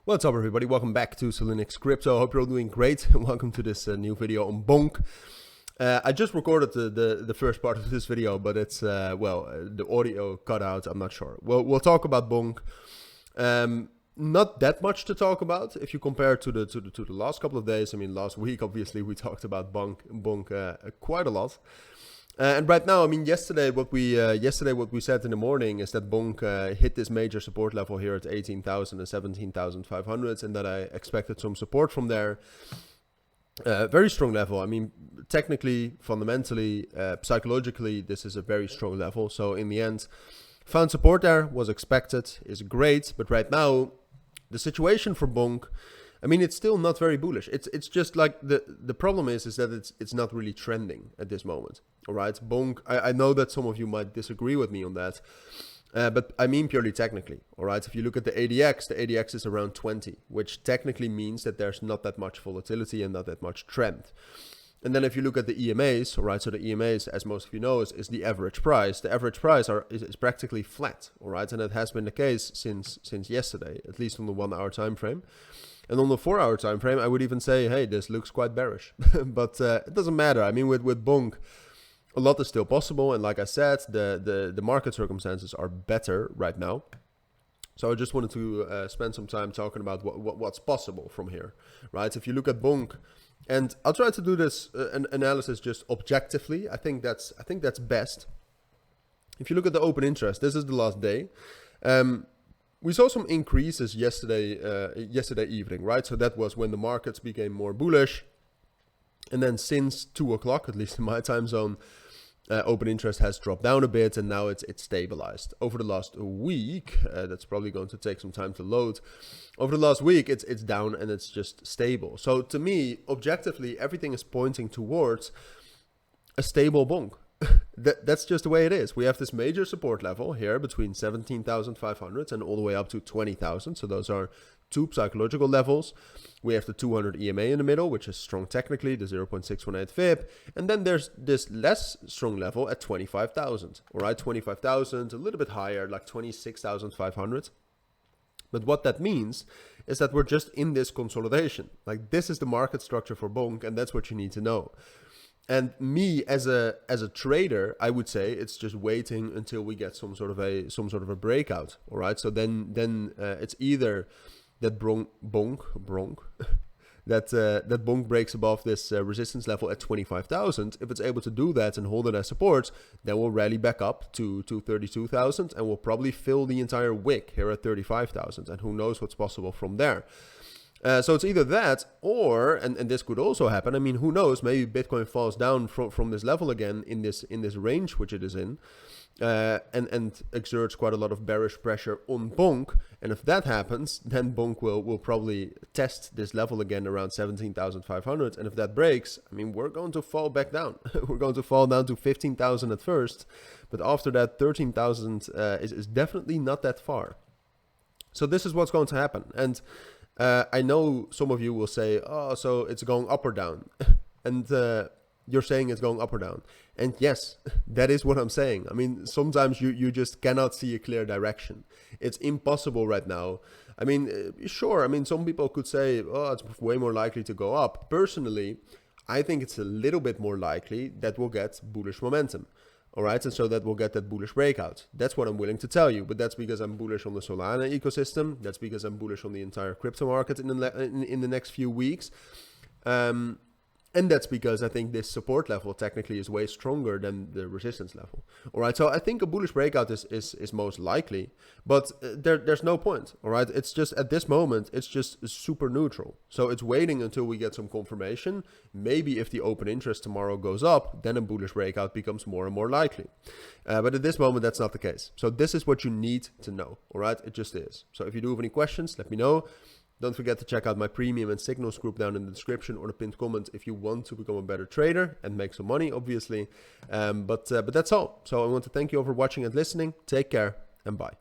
What's up, everybody? Welcome back to Cilinix Crypto. Hope you're all doing great, and welcome to this new video on Bonk. I just recorded the first part of this video, but it's the audio cut out. I'm not sure. We'll talk about Bonk. Not that much to talk about if you compare to the last couple of days. I mean, last week obviously we talked about Bonk quite a lot. And right now, I mean, yesterday what we said in the morning is that Bonk hit this major support level here at 18,000 and 17,500, and that I expected some support from there. Very strong level. I mean, technically, fundamentally, psychologically, this is a very strong level. So in the end, found support there, was expected, is great. But right now, the situation for Bonk, I mean, it's still not very bullish. It's just like the problem is that it's not really trending at this moment. All right, Bonk. I know that some of you might disagree with me on that, but I mean purely technically. All right, if you look at the ADX is around 20, which technically means that there's not that much volatility and not that much trend. And then if you look at the EMAs, all right, so the EMAs, as most of you know, is the average price. The average price is practically flat. All right, and that has been the case since yesterday, at least on the 1 hour time frame. And on the 4 hour time frame, I would even say, hey, this looks quite bearish. But it doesn't matter. I mean, with Bonk, a lot is still possible. And like I said, the market circumstances are better right now. So I just wanted to spend some time talking about what's possible from here, right? If you look at Bonk, and I'll try to do this analysis just objectively. I think that's best. If you look at the open interest, this is the last day. We saw some increases yesterday evening, right? So that was when the markets became more bullish. And then since 2 o'clock, at least in my time zone, open interest has dropped down a bit, and now it's stabilized. Over the last week, that's probably going to take some time to load. Over the last week, it's down and it's just stable. So to me, objectively, everything is pointing towards a stable Bonk. That's just the way it is. We have this major support level here between 17,500 and all the way up to 20,000. So those are two psychological levels. We have the 200 EMA in the middle, which is strong technically, the 0.618 FIB. And then there's this less strong level at 25,000. All right, 25,000, a little bit higher, like 26,500. But what that means is that we're just in this consolidation. Like, this is the market structure for Bonk, and that's what you need to know. And me as a trader, I would say it's just waiting until we get some sort of a breakout. All right. So then it's either that Bonk that Bonk breaks above this resistance level at 25,000. If it's able to do that and hold it as support, then we'll rally back up to 32,000, and we'll probably fill the entire wick here at 35,000. And who knows what's possible from there. So it's either that or, and this could also happen, I mean, who knows, maybe Bitcoin falls down from this level again in this range which it is in, and exerts quite a lot of bearish pressure on Bonk. And if that happens, then Bonk will probably test this level again around 17,500. And if that breaks, I mean, we're going to fall back down. We're going to fall down to 15,000 at first, but after that 13,000 is definitely not that far. So this is what's going to happen. And I know some of you will say, oh, so it's going up or down. And you're saying it's going up or down. And yes, that is what I'm saying. I mean, sometimes you just cannot see a clear direction. It's impossible right now. I mean, sure, I mean, some people could say, oh, it's way more likely to go up. Personally, I think it's a little bit more likely that we'll get bullish momentum. All right, and so that we'll get that bullish breakout. That's what I'm willing to tell you, but that's because I'm bullish on the Solana ecosystem. That's because I'm bullish on the entire crypto market in the next few weeks. And that's because I think this support level technically is way stronger than the resistance level. All right, so I think a bullish breakout is most likely, but there's no point. All right, it's just at this moment, it's just super neutral. So it's waiting until we get some confirmation. Maybe if the open interest tomorrow goes up, then a bullish breakout becomes more and more likely. But at this moment, that's not the case. So this is what you need to know. All right, it just is. So if you do have any questions, let me know. Don't forget to check out my premium and signals group down in the description or the pinned comment if you want to become a better trader and make some money, obviously. But that's all. So I want to thank you all for watching and listening. Take care and bye.